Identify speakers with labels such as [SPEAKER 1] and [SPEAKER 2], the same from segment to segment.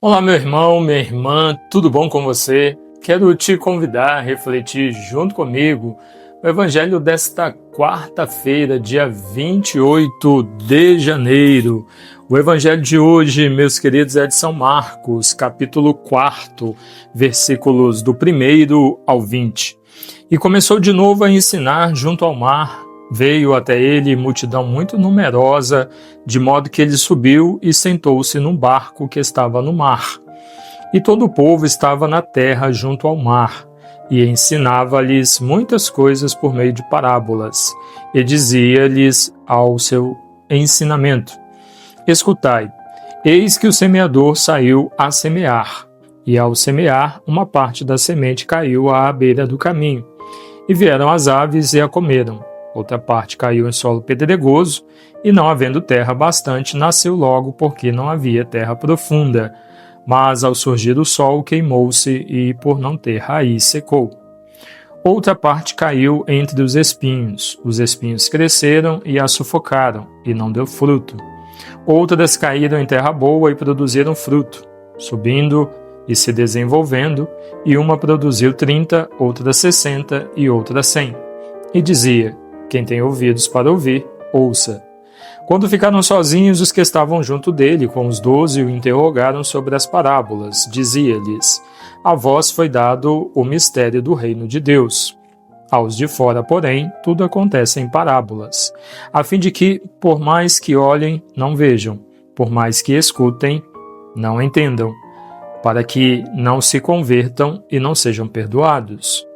[SPEAKER 1] Olá, meu irmão, minha irmã, tudo bom com você? Quero te convidar a refletir junto comigo o Evangelho desta quarta-feira, dia 28 de janeiro. O Evangelho de hoje, meus queridos, é de São Marcos, capítulo 4, versículos do 1º ao 20. E começou de novo a ensinar junto ao mar. Veio até ele multidão muito numerosa, de modo que ele subiu e sentou-se num barco que estava no mar. E todo o povo estava na terra junto ao mar, e ensinava-lhes muitas coisas por meio de parábolas, e dizia-lhes ao seu ensinamento: Escutai, eis que o semeador saiu a semear, e ao semear, uma parte da semente caiu à beira do caminho, e vieram as aves e a comeram. Outra parte caiu em solo pedregoso, e não havendo terra bastante, nasceu logo, porque não havia terra profunda. Mas ao surgir o sol, queimou-se, e por não ter raiz, secou. Outra parte caiu entre os espinhos cresceram e a sufocaram, e não deu fruto. Outras caíram em terra boa e produziram fruto, subindo e se desenvolvendo, e uma produziu 30, outra 60 e outra 100. E dizia: Quem tem ouvidos para ouvir, ouça. Quando ficaram sozinhos, os que estavam junto dele, com os 12, o interrogaram sobre as parábolas. Dizia-lhes: A vós foi dado o mistério do reino de Deus. Aos de fora, porém, tudo acontece em parábolas, a fim de que, por mais que olhem, não vejam, por mais que escutem, não entendam, para que não se convertam e não sejam perdoados.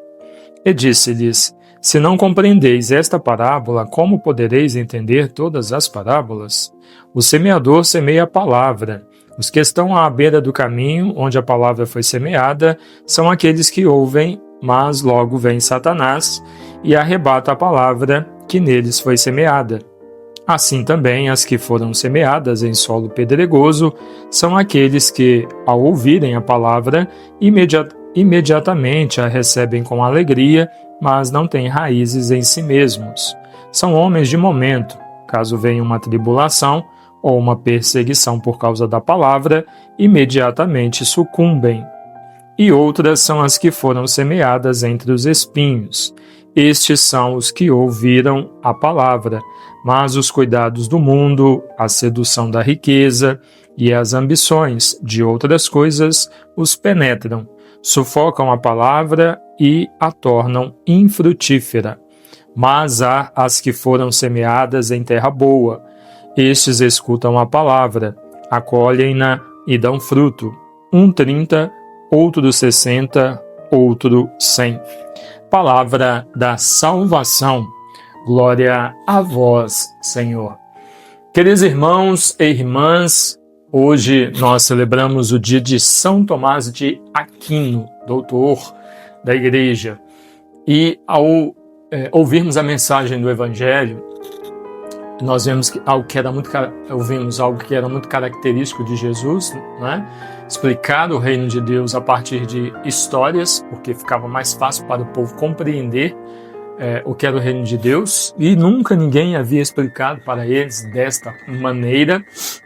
[SPEAKER 1] E disse-lhes: Se não compreendeis esta parábola, como podereis entender todas as parábolas? O semeador semeia a palavra. Os que estão à beira do caminho, onde a palavra foi semeada, são aqueles que ouvem, mas logo vem Satanás e arrebata a palavra que neles foi semeada. Assim também as que foram semeadas em solo pedregoso são aqueles que, ao ouvirem a palavra, imediatamente a recebem com alegria, mas não têm raízes em si mesmos. São homens de momento. Caso venha uma tribulação ou uma perseguição por causa da palavra, imediatamente sucumbem. E outras são as que foram semeadas entre os espinhos. Estes são os que ouviram a palavra, mas os cuidados do mundo, a sedução da riqueza e as ambições de outras coisas os penetram, sufocam a palavra e a tornam infrutífera. Mas há as que foram semeadas em terra boa. Estes escutam a palavra, acolhem-na e dão fruto, um 30, outro 60, outro 100. Palavra da salvação. Glória a vós, Senhor. Queridos irmãos e irmãs, hoje nós celebramos o dia de São Tomás de Aquino, doutor da Igreja. E ao ouvirmos a mensagem do Evangelho, nós vemos ouvimos algo que era muito característico de Jesus, né? Explicar o reino de Deus a partir de histórias, porque ficava mais fácil para o povo compreender o que era o reino de Deus, e nunca ninguém havia explicado para eles desta maneira.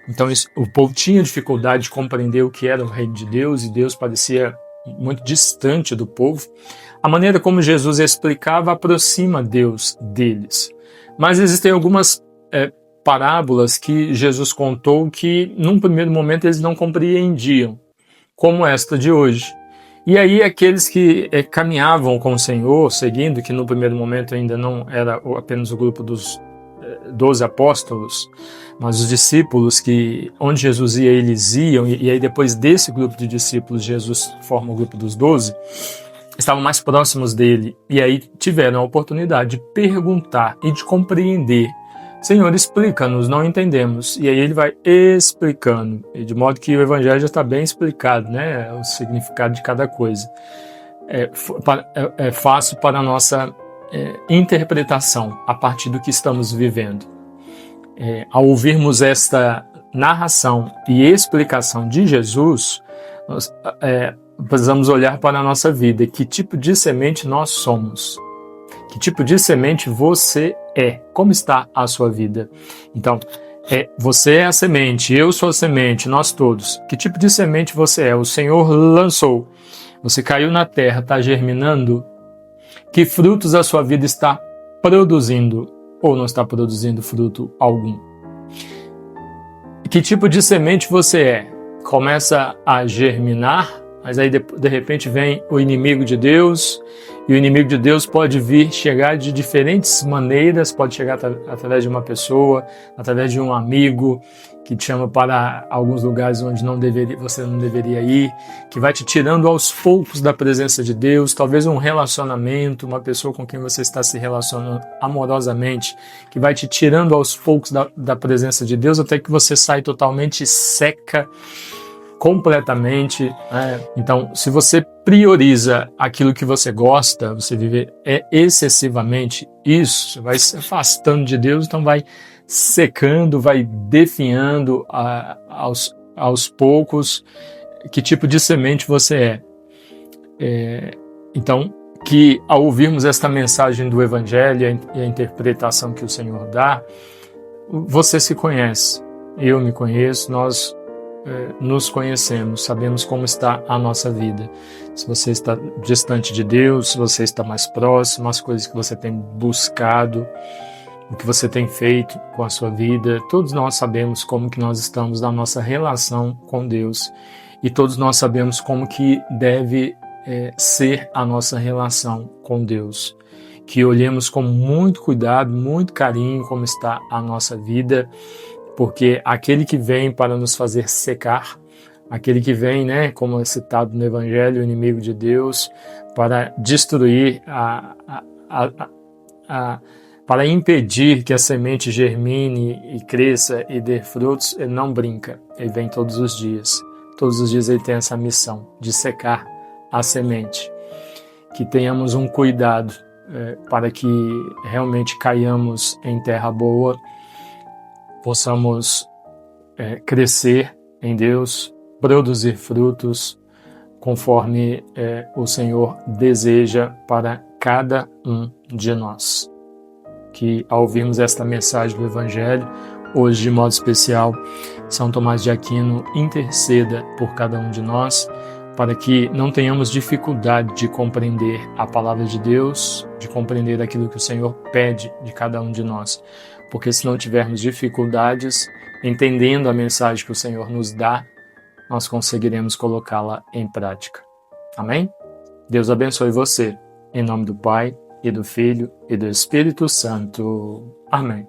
[SPEAKER 1] Então o povo tinha dificuldade de compreender o que era o reino de Deus, e Deus parecia muito distante do povo. A maneira como Jesus explicava aproxima Deus deles. Mas existem algumas parábolas que Jesus contou que, num primeiro momento, eles não compreendiam, como esta de hoje. E aí aqueles que caminhavam com o Senhor, seguindo, que no primeiro momento ainda não era apenas o grupo dos 12 apóstolos, mas os discípulos que, onde Jesus ia, eles iam, e aí depois desse grupo de discípulos, Jesus forma o grupo dos 12, estavam mais próximos dele, e aí tiveram a oportunidade de perguntar e de compreender. Senhor, explica-nos, não entendemos. E aí ele vai explicando, de modo que o Evangelho já está bem explicado, né? O significado de cada coisa. É fácil para a nossa interpretação a partir do que estamos vivendo. Ao ouvirmos esta narração e explicação de Jesus, nós precisamos olhar para a nossa vida. Que tipo de semente nós somos? Que tipo de semente você é? Como está a sua vida? Então, Você é a semente, eu sou a semente, nós todos. Que tipo de semente você é? O Senhor lançou. Você caiu na terra, está germinando? Que frutos a sua vida está produzindo ou não está produzindo fruto algum? Que tipo de semente você é? Começa a germinar, mas aí de repente vem o inimigo de Deus, e o inimigo de Deus pode chegar de diferentes maneiras, pode chegar através de uma pessoa, através de um amigo que te chama para alguns lugares onde você não deveria ir, que vai te tirando aos poucos da presença de Deus, talvez um relacionamento, uma pessoa com quem você está se relacionando amorosamente, que vai te tirando aos poucos da presença de Deus até que você sai totalmente seca, completamente, né? Então, se você prioriza aquilo que você gosta, você vive excessivamente isso, você vai se afastando de Deus, então vai secando, vai definhando aos poucos que tipo de semente você é. Então, que ao ouvirmos esta mensagem do Evangelho e a interpretação que o Senhor dá, você se conhece, eu me conheço, nós nos conhecemos, sabemos como está a nossa vida. Se você está distante de Deus, se você está mais próximo, as coisas que você tem buscado, o que você tem feito com a sua vida, todos nós sabemos como que nós estamos na nossa relação com Deus e todos nós sabemos como que deve ser a nossa relação com Deus. Que olhemos com muito cuidado, muito carinho como está a nossa vida, porque aquele que vem para nos fazer secar, aquele que vem, né, como é citado no Evangelho, o inimigo de Deus, para destruir, para impedir que a semente germine e cresça e dê frutos, ele não brinca, ele vem todos os dias. Todos os dias ele tem essa missão de secar a semente. Que tenhamos um cuidado para que realmente caiamos em terra boa, possamos crescer em Deus, produzir frutos conforme o Senhor deseja para cada um de nós. Que ao ouvirmos esta mensagem do Evangelho, hoje de modo especial, São Tomás de Aquino interceda por cada um de nós, para que não tenhamos dificuldade de compreender a palavra de Deus, de compreender aquilo que o Senhor pede de cada um de nós. Porque se não tivermos dificuldades, entendendo a mensagem que o Senhor nos dá, nós conseguiremos colocá-la em prática. Amém? Deus abençoe você. Em nome do Pai, e do Filho, e do Espírito Santo. Amém.